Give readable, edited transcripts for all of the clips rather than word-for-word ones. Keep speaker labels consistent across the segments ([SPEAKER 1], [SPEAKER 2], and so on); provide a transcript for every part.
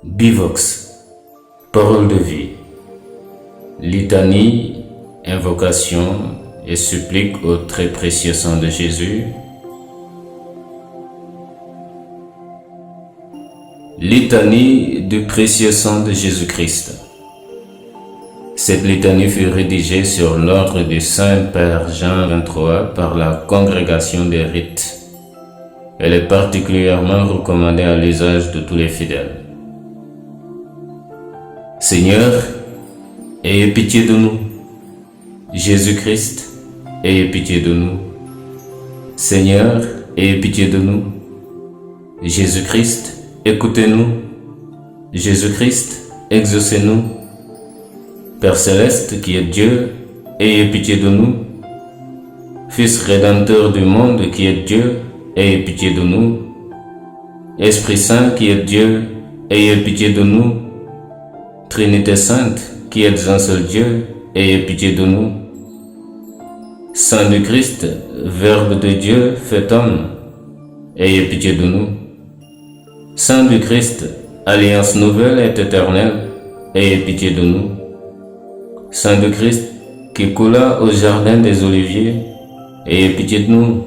[SPEAKER 1] Bivox, parole de vie, litanie, invocation et supplique au très précieux sang de Jésus. Litanie du précieux sang de Jésus-Christ. Cette litanie fut rédigée sur l'ordre du Saint-Père Jean XXIII par la Congrégation des Rites. Elle est particulièrement recommandée à l'usage de tous les fidèles. Seigneur, ayez pitié de nous. Jésus-Christ, ayez pitié de nous. Seigneur, ayez pitié de nous. Jésus-Christ, écoutez-nous. Jésus-Christ, exaucez-nous. Père Céleste qui est Dieu, ayez pitié de nous. Fils Rédempteur du monde qui est Dieu, ayez pitié de nous. Esprit Saint qui est Dieu, ayez pitié de nous. Trinité Sainte, qui êtes un seul Dieu, ayez pitié de nous. Saint du Christ, Verbe de Dieu, fait homme, ayez pitié de nous. Saint du Christ, Alliance nouvelle et éternelle, ayez pitié de nous. Saint du Christ, qui coula au jardin des Oliviers, ayez pitié de nous.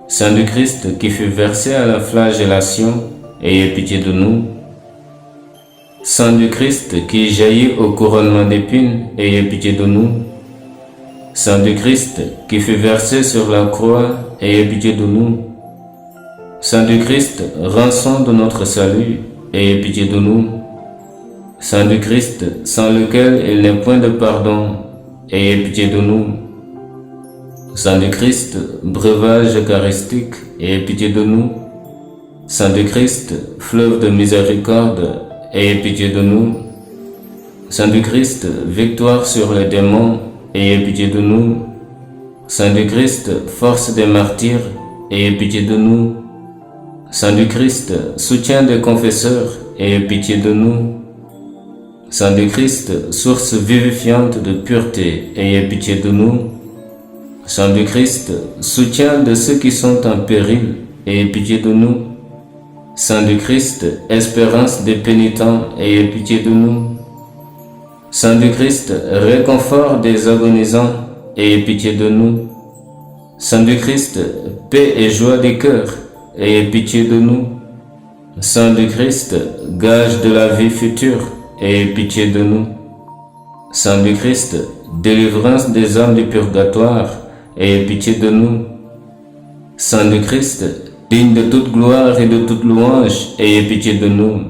[SPEAKER 1] Saint du Christ, qui fut versé à la flagellation, ayez pitié de nous. Saint du Christ qui jaillit au couronnement d'épines, ayez pitié de nous. Saint du Christ qui fut versé sur la croix, ayez pitié de nous. Saint du Christ, rançon de notre salut, ayez pitié de nous. Saint du Christ, sans lequel il n'est point de pardon, ayez pitié de nous. Saint du Christ, breuvage eucharistique, ayez pitié de nous. Saint du Christ, fleuve de miséricorde, ayez pitié de nous. Saint du Christ, victoire sur les démons, ayez pitié de nous. Saint du Christ, force des martyrs, ayez pitié de nous. Saint du Christ, soutien des confesseurs, ayez pitié de nous. Saint du Christ, source vivifiante de pureté, ayez pitié de nous. Saint du Christ, soutien de ceux qui sont en péril, ayez pitié de nous. Saint du Christ, espérance des pénitents, ayez pitié de nous. Saint du Christ, réconfort des agonisants, ayez pitié de nous. Saint du Christ, paix et joie des cœurs, ayez pitié de nous. Saint du Christ, gage de la vie future, ayez pitié de nous. Saint du Christ, délivrance des âmes du purgatoire, ayez pitié de nous. Saint du Christ, digne de toute gloire et de toute louange, ayez pitié de nous.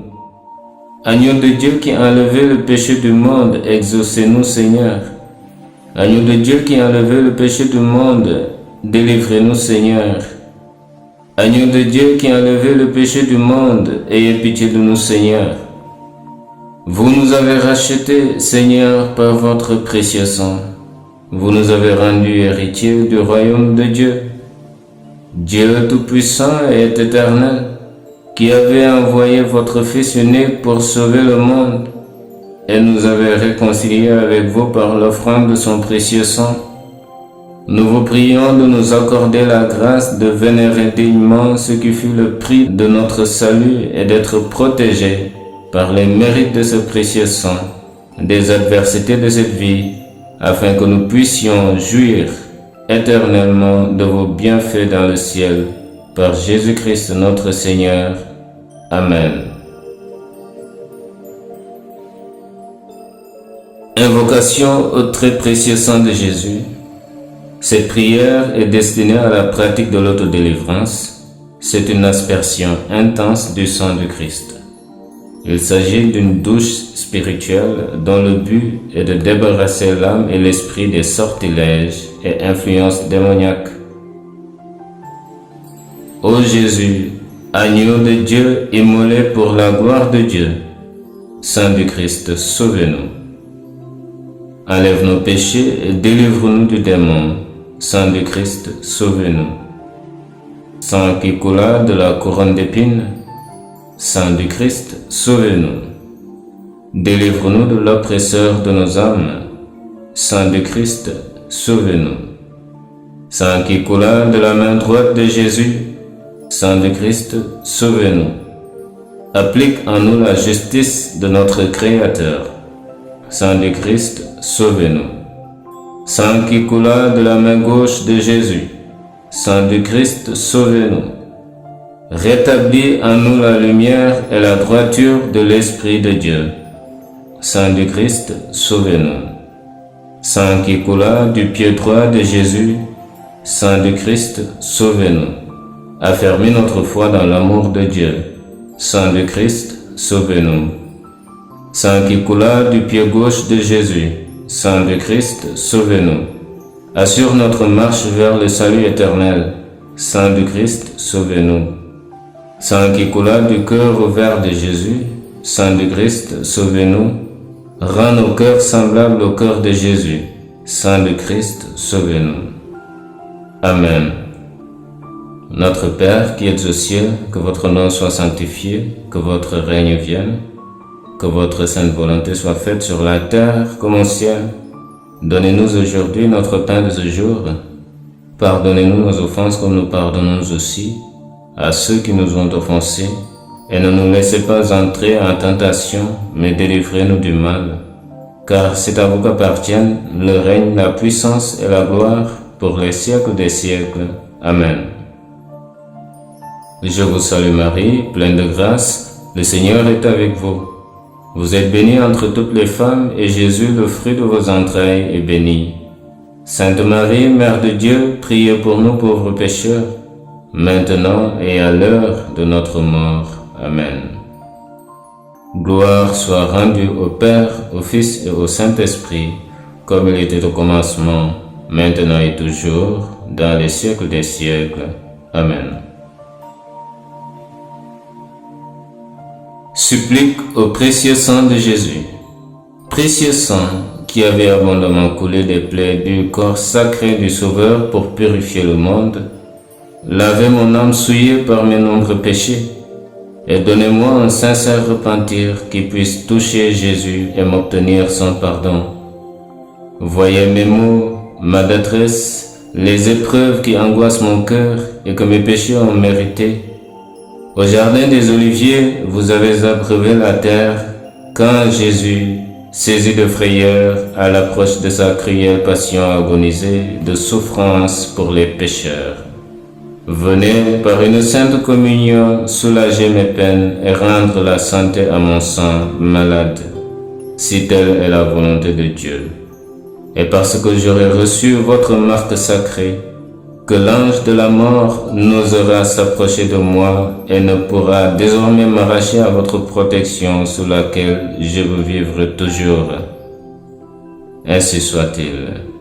[SPEAKER 1] Agneau de Dieu qui enlevait le péché du monde, exaucez-nous Seigneur. Agneau de Dieu qui enlevait le péché du monde, délivrez-nous Seigneur. Agneau de Dieu qui enlevait le péché du monde, ayez pitié de nous Seigneur. Vous nous avez rachetés, Seigneur, par votre précieux sang. Vous nous avez rendus héritiers du royaume de Dieu. Dieu Tout-Puissant et Éternel, qui avez envoyé votre Fils unique pour sauver le monde, et nous avez réconciliés avec vous par l'offrande de son précieux sang, nous vous prions de nous accorder la grâce de vénérer dignement ce qui fut le prix de notre salut et d'être protégés par les mérites de ce précieux sang, des adversités de cette vie, afin que nous puissions jouir éternellement de vos bienfaits dans le ciel, par Jésus-Christ notre Seigneur. Amen. Invocation au très précieux sang de Jésus. Cette prière est destinée à la pratique de l'autodélivrance. C'est une aspersion intense du sang du Christ. Il s'agit d'une douche spirituelle dont le but est de débarrasser l'âme et l'esprit des sortilèges et influences démoniaques. Ô Jésus, agneau de Dieu immolé pour la gloire de Dieu, Saint du Christ, sauvez-nous. Enlève nos péchés et délivre-nous du démon, Saint du Christ, sauvez-nous. Sang qui coula de la couronne d'épines, Saint du Christ, sauvez-nous. Délivre-nous de l'oppresseur de nos âmes, Saint du Christ, sauvez-nous. Sang qui coula de la main droite de Jésus, Saint du Christ, sauvez-nous. applique en nous la justice de notre Créateur. Sang du Christ, sauvez-nous. Sang qui coula de la main gauche de Jésus, sang du Christ, sauvez-nous. Rétablis en nous la lumière et la droiture de l'Esprit de Dieu. Sang du Christ, sauvez-nous. Sang qui coula du pied droit de Jésus, sang du Christ, sauvez-nous. Affermis notre foi dans l'amour de Dieu. Sang du Christ, sauvez-nous. Sang qui coula du pied gauche de Jésus, sang du Christ, sauvez-nous. Assure notre marche vers le salut éternel. Sang du Christ, sauvez-nous. Sang qui coula du cœur ouvert de Jésus, sang du Christ, sauvez-nous. Rends nos cœurs semblables au cœur de Jésus. Sang du Christ, sauvez-nous. Amen. Notre Père qui es aux cieux, que votre nom soit sanctifié, que votre règne vienne, que votre sainte volonté soit faite sur la terre comme au ciel. Donnez-nous aujourd'hui notre pain de ce jour. Pardonnez-nous nos offenses comme nous pardonnons aussi à ceux qui nous ont offensés. Et ne nous laissez pas entrer en tentation, mais délivrez-nous du mal. Car c'est à vous qu'appartiennent le règne, la puissance et la gloire pour les siècles des siècles. Amen. Je vous salue Marie, pleine de grâce, le Seigneur est avec vous. Vous êtes bénie entre toutes les femmes, et Jésus, le fruit de vos entrailles, est béni. Sainte Marie, Mère de Dieu, priez pour nous pauvres pécheurs, maintenant et à l'heure de notre mort. Amen. Gloire soit rendue au Père, au Fils et au Saint-Esprit, comme il était au commencement, maintenant et toujours, dans les siècles des siècles. Amen. Supplique au précieux sang de Jésus. Précieux sang qui avait abondamment coulé des plaies du corps sacré du Sauveur pour purifier le monde, lavez mon âme souillée par mes nombreux péchés, et donnez-moi un sincère repentir qui puisse toucher Jésus et m'obtenir son pardon. Voyez mes maux, ma détresse, les épreuves qui angoissent mon cœur et que mes péchés ont mérité. Au jardin des Oliviers, vous avez abreuvé la terre quand Jésus, saisi de frayeur à l'approche de sa cruelle passion agonisée de souffrance pour les pécheurs. Venez, par une sainte communion, soulager mes peines et rendre la santé à mon sang malade, si telle est la volonté de Dieu. Et parce que j'aurai reçu votre marque sacrée, que l'ange de la mort n'osera s'approcher de moi et ne pourra désormais m'arracher à votre protection sous laquelle je veux vivre toujours. Ainsi soit-il.